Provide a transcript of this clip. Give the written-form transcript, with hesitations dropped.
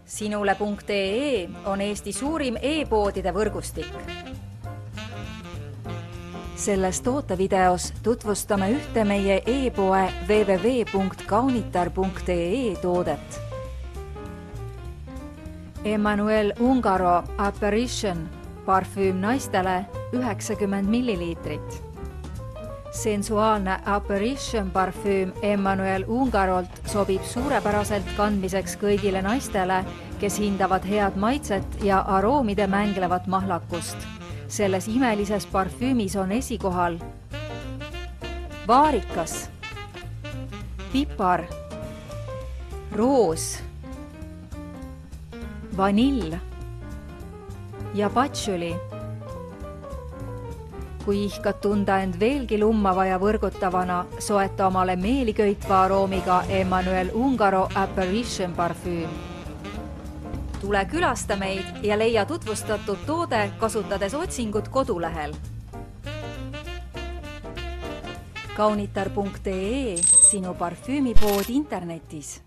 Sinule.ee on Eesti suurim e-poodide võrgustik. Selles tootevideos tutvustame ühte meie e-poe www.kaunitar.ee toodet. Emmanuel Ungaro Apparition parfüüm naistele 90 milliliitrit. Sensuaalne Apparition parfüüm Emmanuel Ungarolt sobib suurepäraselt kandmiseks kõigile naistele, kes hindavad head maitset ja aroomide mänglevat mahlakust. Selles imelises parfüümis on esikohal vaarikas, pipar, roos, vanill ja patšuli. Kui ihkad tunda end veelgi lummava ja võrgutavana, soeta omale meeliköitva aroomiga Emmanuel Ungaro Apparition parfüüm. Tule külasta meid ja leia tutvustatud toode kasutades otsingut kodulehel. Kaunitar.ee, sinu parfüümipood internetis.